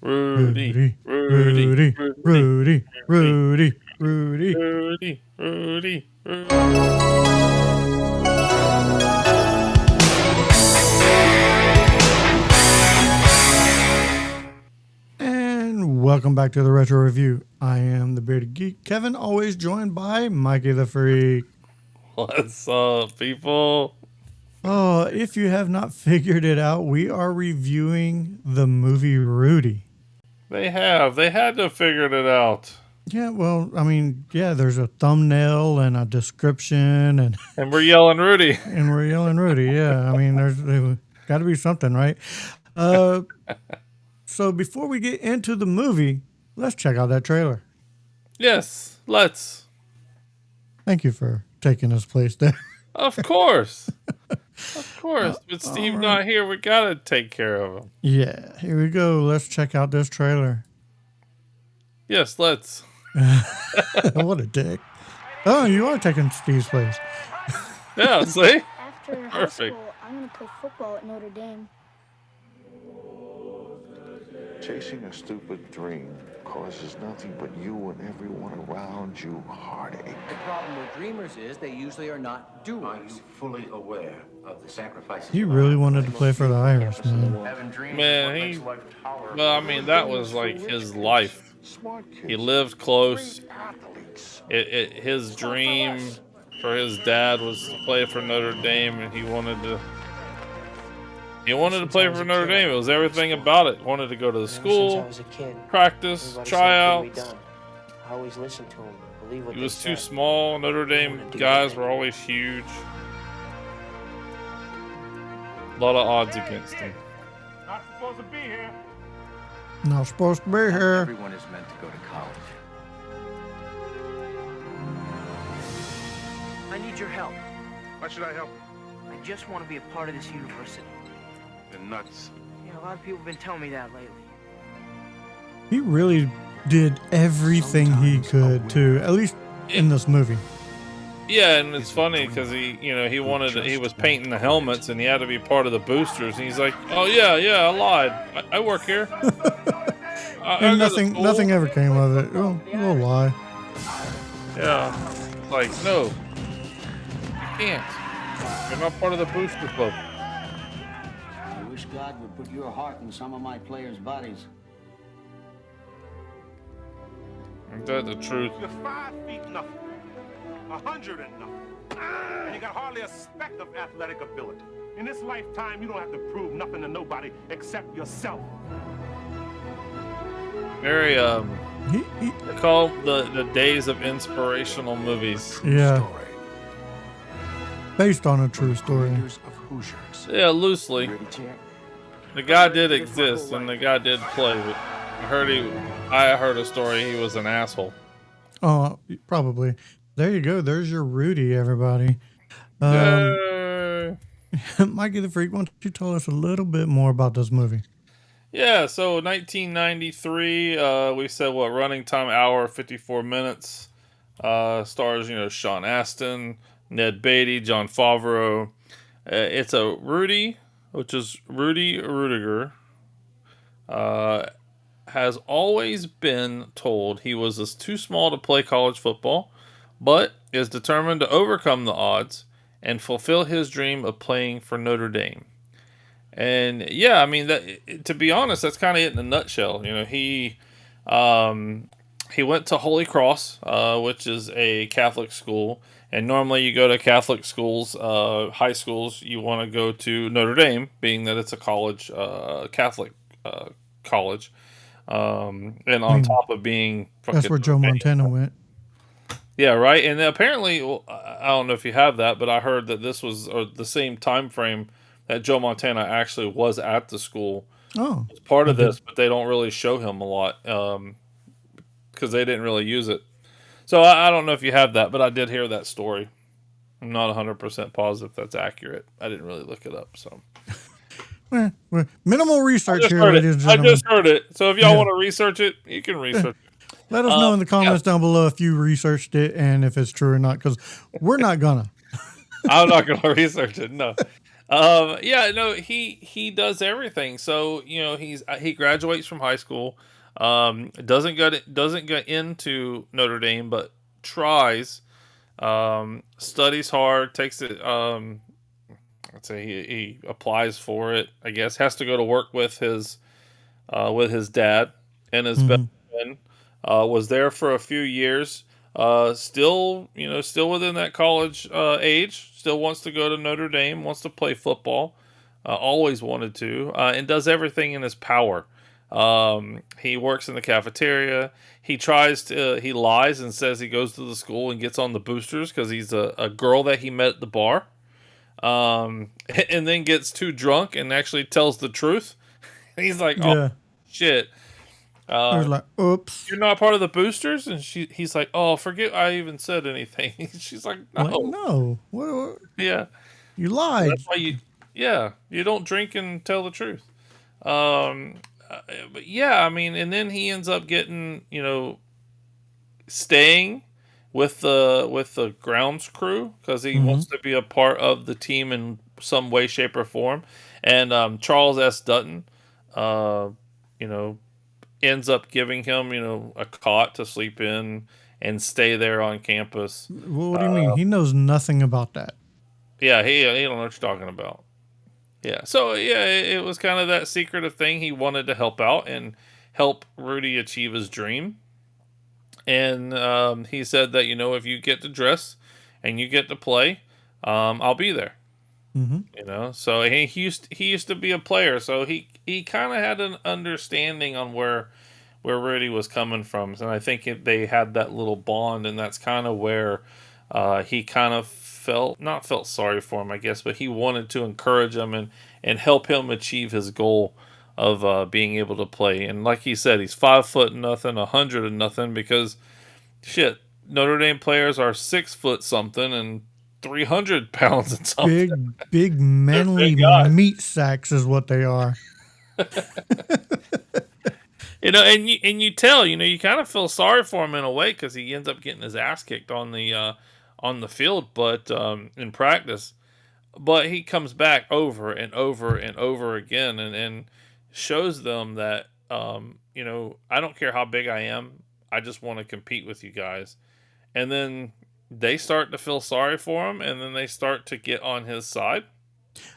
Rudy, Rudy, Rudy, Rudy, Rudy, Rudy, Rudy, Rudy. Rudy, Rudy, Rudy. And welcome back to the Retro Review. I am the Bearded Geek, Kevin, always joined by Mikey the Freak. What's up, people? Oh, if you have not figured it out, we are reviewing the movie Rudy. They had to have figured it out. Yeah, well, I mean, yeah, there's a thumbnail and a description, and we're yelling Rudy. And we're yelling Rudy. Yeah, I mean, there's got to be something, right? So before we get into the movie, let's check out that trailer. Yes, let's. Thank you for taking his place there. Of course. Of course. With Steve not here, we got to take care of him. Yeah, here we go. Let's check out this trailer. Yes, let's. What a dick. Oh, you are taking Steve's place. Yeah, see? After high school, I'm going to play football at Notre Dame. Chasing a stupid dream causes nothing but you and everyone around you heartache. The problem with dreamers is they usually are not Are doers. you fully aware of the sacrifices? He really wanted to play for the Irish, man. Man, well, I mean, that was like his life. Smart kids. He lived close. Great athletes. His dream for his dad was to play for Notre Dame, and he wanted to play for Notre Dame. It was everything about it. Wanted to go to the school, Since I was a kid, practice, everybody said it couldn't be tryouts. done. I always listened to him, believe what He they was too said. small. Notre Dame guys were always huge. A lot of odds against him. Not supposed to be here. Not supposed to be here. Everyone is meant to go to college. I need your help. Why should I help? I just want to be a part of this university. You're nuts. Yeah, a lot of people have been telling me that lately. He really did everything he could to, at least in this movie. Yeah, and it's funny because he was painting the helmets and he had to be part of the boosters. And he's like, "Oh yeah, I lied. I work here." And nothing ever came of it. Oh, we'll lie. Yeah, like no, you can't. You're not part of the booster club. I wish God would put your heart in some of my players' bodies. Ain't that the truth? You're 5 feet nothing. 100 and nothing. And you got hardly a speck of athletic ability. In this lifetime, you don't have to prove nothing to nobody except yourself. Very He they call the days of inspirational movies. yeah, based on a true story. Leaders of Hoosiers. Yeah, loosely. Ready, champ? The guy did exist and the guy did play, but I heard a story he was an asshole. Oh, probably. There you go. There's your Rudy, everybody. Yay. Mikey the Freak, why don't you tell us a little bit more about this movie? Yeah, so 1993, we said running time hour 54 minutes. Stars, Sean Astin, Ned Beatty, John Favreau. It's a Rudy, which is Rudy Rudiger. Has always been told he was too small to play college football, but is determined to overcome the odds and fulfill his dream of playing for Notre Dame. And yeah, I mean, to be honest, that's kind of it in a nutshell. He went to Holy Cross, which is a Catholic school, and normally you go to Catholic schools, high schools, you want to go to Notre Dame, being that it's a college, Catholic college. And on top of being That's where Joe Montana went. Yeah, right. And apparently, I don't know if you have that, but I heard that this was the same time frame that Joe Montana actually was at the school. Oh, As part of this, but they don't really show him a lot because they didn't really use it. So I don't know if you have that, but I did hear that story. I'm not 100% positive that's accurate. I didn't really look it up, so. Minimal research here, I ladies and gentlemen. just heard it. So if y'all want to research it, you can research it. Let us know in the comments down below if you researched it and if it's true or not, because we're not gonna. I'm not going to research it, no. Yeah, no, he does everything. So he graduates from high school. Doesn't get into Notre Dame, but tries. Studies hard. Takes it. Let's say he applies for it. I guess has to go to work with his dad and his best Mhm. friend. Was there for a few years. Still within that college age. Still wants to go to Notre Dame. Wants to play football. Always wanted to, and does everything in his power. He works in the cafeteria. He lies and says he goes to the school and gets on the boosters because he's a girl that he met at the bar. And then gets too drunk and actually tells the truth. He's like, "Oh Yeah. shit, I was like, oops. you're not part of the boosters," and he's like, "Oh, forget I even said anything." She's like, Like, "No, no. What? yeah, You lied. that's why you don't drink and tell the truth." Um, but yeah, I mean, and then he ends up getting staying with the grounds crew because he Hmm. wants to be a part of the team in some way, shape, or form. And Charles S. Dutton, uh, you know, ends up giving him a cot to sleep in and stay there on campus. What do you mean? He knows nothing about that. Yeah, he don't know what you're talking about. Yeah, so yeah, it was kind of that secretive thing. He wanted to help out and help Rudy achieve his dream. And he said that if you get to dress and you get to play, I'll be there. Hmm. So he used to be a player, so he kind of had an understanding on where Rudy was coming from, and I think they had that little bond, and that's kind of where he kind of not felt sorry for him, I guess, but he wanted to encourage him and help him achieve his goal of being able to play. And like he said, he's 5 foot nothing, 100 and nothing, because shit, Notre Dame players are 6 foot something and 300 pounds and something. Big, They're manly big guys. meat sacks is what they are. And you tell, you kind of feel sorry for him in a way because he ends up getting his ass kicked on the field, but in practice. But he comes back over and over and over again, and shows them that I don't care how big I am, I just want to compete with you guys. And then they start to feel sorry for him, and then they start to get on his side.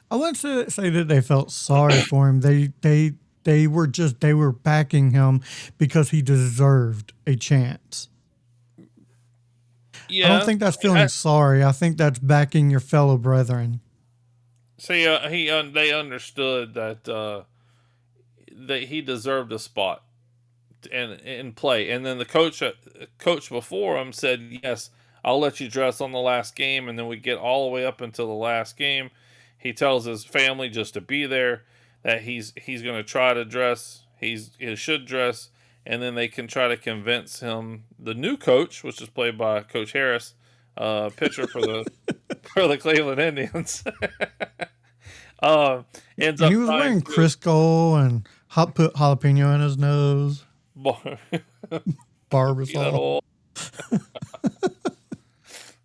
I wouldn't say that they felt sorry for him. They were backing him because he deserved a chance. I don't Yeah, think that's feeling sorry. I think that's backing your fellow brethren. see, they understood that he deserved a spot and play. And then the coach before him said, "Yes, I'll let you dress on the last game." And then we get all the way up until the last game. He tells his family just to be there, that he's going to try to dress. He should dress, and then they can try to convince him. The new coach, which is played by Coach Harris, pitcher for the for the Cleveland Indians, uh, ends And up he was trying wearing to Crisco and put jalapeno in his nose, bar, that barbasol. whole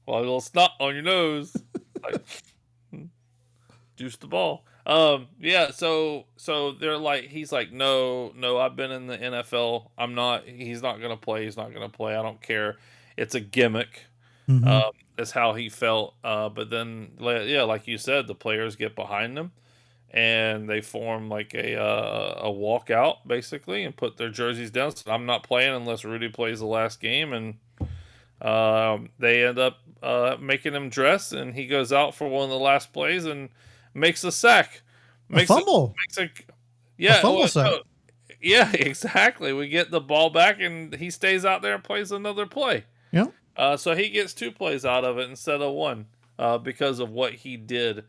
well, a little snot on your nose, like juice the ball. Yeah. So they're like, he's like, no, no, I've been in the NFL. I'm not. He's not gonna play. He's not gonna play. I don't care. It's a gimmick. Hmm. That's how he felt. But then, yeah, like you said, the players get behind him and they form like a walkout basically and put their jerseys down. So I'm not playing unless Rudy plays the last game, and they end up making him dress, and he goes out for one of the last plays and makes a sack. A fumble. Makes a A yeah, fumble sack. no, yeah, exactly. We get the ball back, and he stays out there and plays another play. Yep. So he gets 2 plays out of it instead of one, because of what he did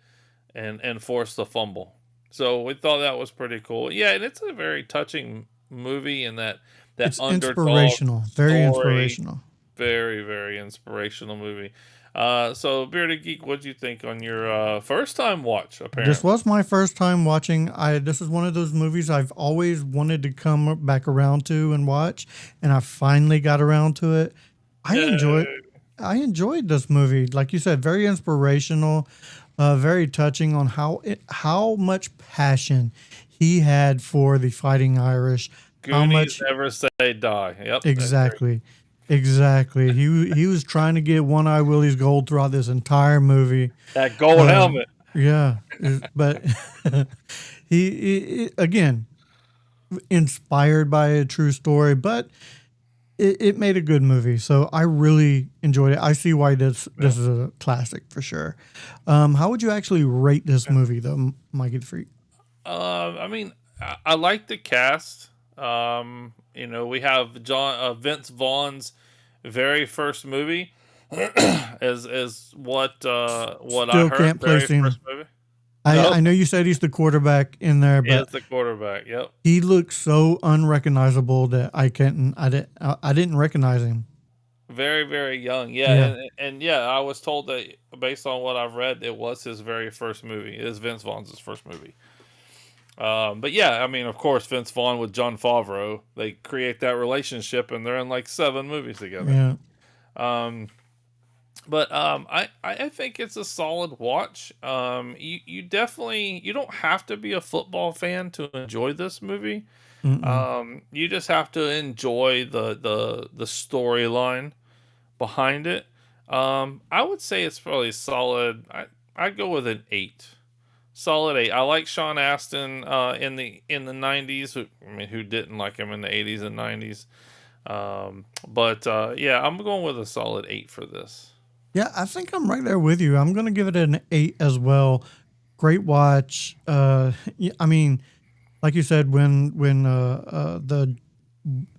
and forced the fumble. So we thought that was pretty cool. Yeah, and it's a very touching movie, and that It's underdog inspirational. Very story. inspirational. Very, very inspirational movie. So Bearded Geek, what'd you think on your first time watch? This Apparently, was my first time watching. This is one of those movies I've always wanted to come back around to and watch, and I finally got around to it. I no. enjoyed this movie. Like you said, very inspirational. Very touching on how much passion he had for the Fighting Irish. How Goonies much never say die. Yep, that's great. exactly, exactly. He was trying to get One Eye Willie's gold throughout this entire movie. That gold Uh, helmet. yeah, but again inspired by a true story, but it made a good movie. So I really enjoyed it. I see why this is a classic for sure. How would you actually rate this movie though, Mikey the Freak? I mean, I like the cast. We have Vince Vaughn's very first movie, is what I Still heard. can't place Very him. first movie. I Nope, know you said he's the quarterback in there, he is but the quarterback. Yep, he looks so unrecognizable that I didn't recognize him. very very young. Yeah, Yeah. and yeah, I was told that based on what I've read, it was his very first movie. It is Vince Vaughn's first movie. But yeah, I mean, of course, Vince Vaughn with John Favreau, they create that relationship, and they're in like 7 movies together. Yeah. Um, I think it's a solid watch. You definitely you don't have to be a football fan to enjoy this movie. Mm-mm. You just have to enjoy the storyline behind it. I would say it's probably solid. I'd go with an 8. Solid 8. I like Sean Astin in the 90s. Who didn't like him in the 80s and 90s? But yeah, I'm going with a solid 8 for this. Yeah, I think I'm right there with you. I'm going to give it an 8 as well. Great watch. I mean, like you said, when the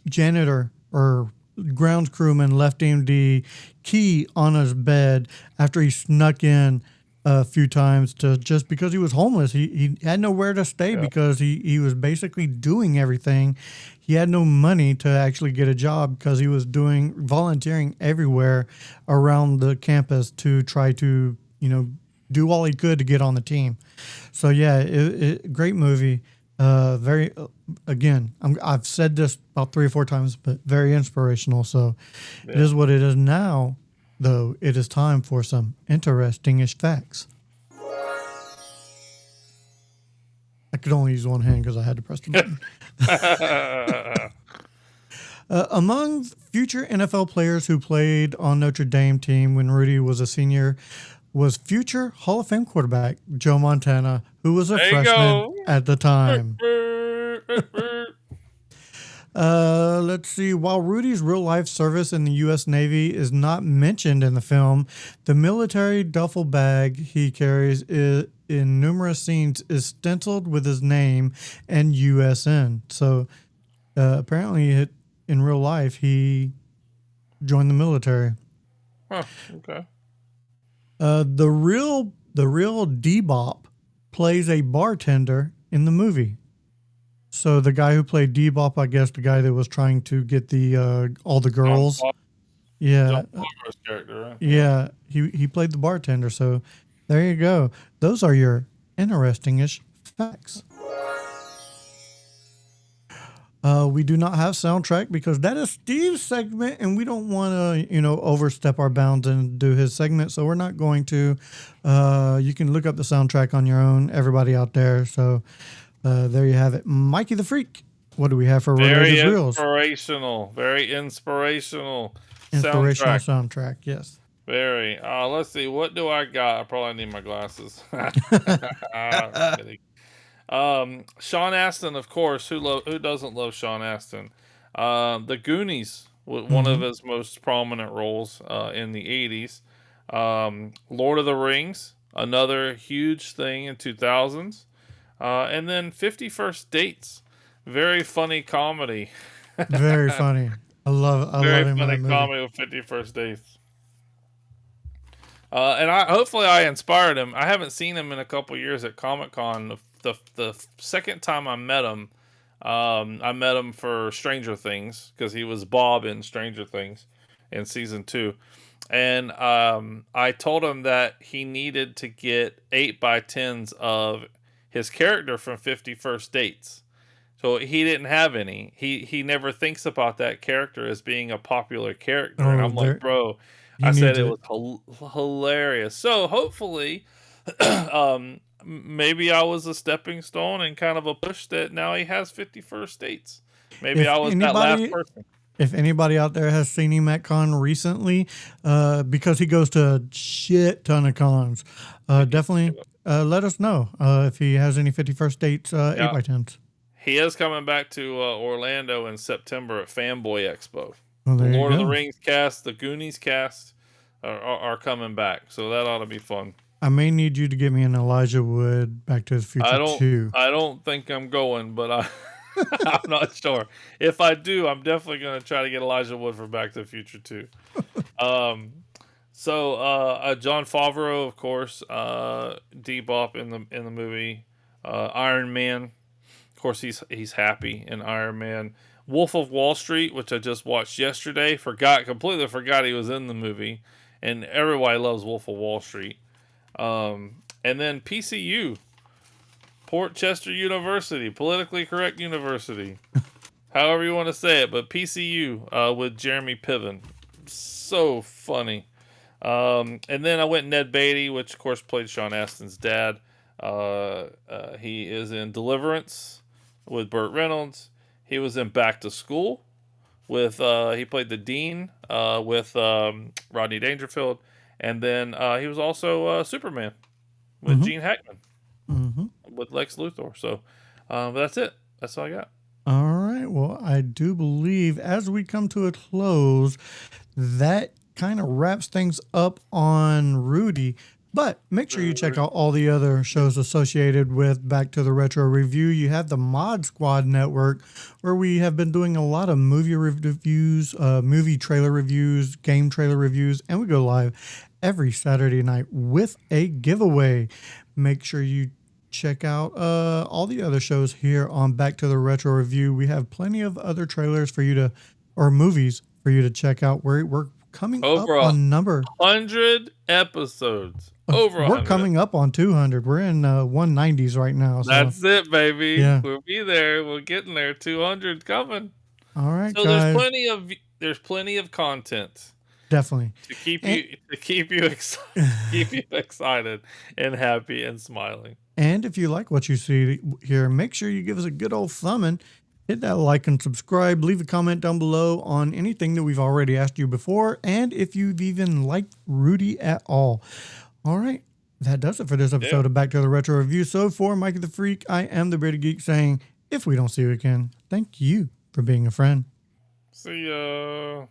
janitor or grounds crewman left him the key on his bed after he snuck in a few times to just because he was homeless. He had nowhere to stay Yeah. because he was basically doing everything. He had no money to actually get a job because he was doing volunteering everywhere around the campus to try to, do all he could to get on the team. So yeah, great movie. Very again, I've said this about 3 or 4 times, but very inspirational. So it is what it is now. Though it is time for some interesting-ish facts. I could only use one hand because I had to press the button. Among future NFL players who played on Notre Dame team when Rudy was a senior was future Hall of Fame quarterback Joe Montana, who was a There you freshman go. at the time. Let's see. While Rudy's real life service in the U.S. Navy is not mentioned in the film, the military duffel bag he carries in numerous scenes is stenciled with his name and USN. So apparently, in real life, he joined the military. Huh, okay. The real D-Bop plays a bartender in the movie. So the guy who played D-Bop, I guess the guy that was trying to get the all the girls. Yeah. John Favreau's character, right? Yeah, he played the bartender. So there you go. Those are your interesting-ish facts. We do not have soundtrack because that is Steve's segment, and we don't want to, overstep our bounds and do his segment. So we're not going to. You can look up the soundtrack on your own, everybody out there. So there you have it. Mikey the Freak. What do we have for related reels? Very inspirational Soundtrack. Yes. Very. Let's see. What do I got? I probably need my glasses. Kidding. Sean Astin, of course. Who doesn't love Sean Astin? The Goonies, one of his most prominent roles in the 80s. Lord of the Rings, another huge thing in 2000s. And then 50 First Dates, very funny comedy. Very funny. I love him in that Very funny movie. comedy with 50 First Dates. And hopefully I inspired him. I haven't seen him in a couple years at Comic-Con. The second time I met him for Stranger Things because he was Bob in Stranger Things in season 2. And I told him that he needed to get 8x10s of his character from 50 First Dates. So he didn't have any. He never thinks about that character as being a popular character. And I'm like, bro, I said it was hilarious. So hopefully Maybe I was a stepping stone and kind of a push that now he has 51st states. Maybe If I was that last anybody, person. if anybody out there has seen him at con recently, because he goes to a shit ton of cons, definitely let us know if he has any 51st dates 8 Yeah. by 10s. He is coming back to Orlando in September at Fanboy Expo. Well, The there you Lord of the go. Rings cast, the Goonies cast are coming back, so that ought to be fun. I may need you to get me an Elijah Wood Back to the Future 2. I don't think I'm going, but I'm not sure. If I do, I'm definitely going to try to get Elijah Wood for Back to the Future too. So John Favreau, of course, Bebop in the movie, Iron Man. Of course, he's happy in Iron Man. Wolf of Wall Street, which I just watched yesterday, completely forgot he was in the movie, and everybody loves Wolf of Wall Street. And then PCU, Port Chester University, politically correct university, however you want to say it, but PCU with Jeremy Piven, so funny. And then I went Ned Beatty, which of course played Sean Astin's dad. He is in Deliverance with Burt Reynolds. He was in Back to School with he played the dean with Rodney Dangerfield, and then he was also Superman with Gene Hackman with Lex Luthor. So that's it. That's all I got. All right. Well, I do believe as we come to a close, that kind of wraps things up on Rudy. But make sure you check out all the other shows associated with Back to the Retro Review. You have the Mod Squad Network, where we have been doing a lot of movie reviews, movie trailer reviews, game trailer reviews, and we go live every Saturday night with a giveaway. Make sure you check out all the other shows here on Back to the Retro Review. We have plenty of other trailers for you to, or movies for you to check out. We're coming Over up on number 100 episodes. Over 100. We're coming up on 200. We're in 190s right now. So. That's it, baby. Yeah. We'll be there. We're getting there. 200 coming. All right, so guys. there's plenty of content. Definitely to keep you excited and happy and smiling. And if you like what you see here, make sure you give us a good old thumbing. Hit that like and subscribe. Leave a comment down below on anything that we've already asked you before, and if you've even liked Rudy at all. All right, that does it for this episode of Back to the Retro Review. So for Mikey the Freak, I am the Brady Geek saying, if we don't see you again, thank you for being a friend. See ya.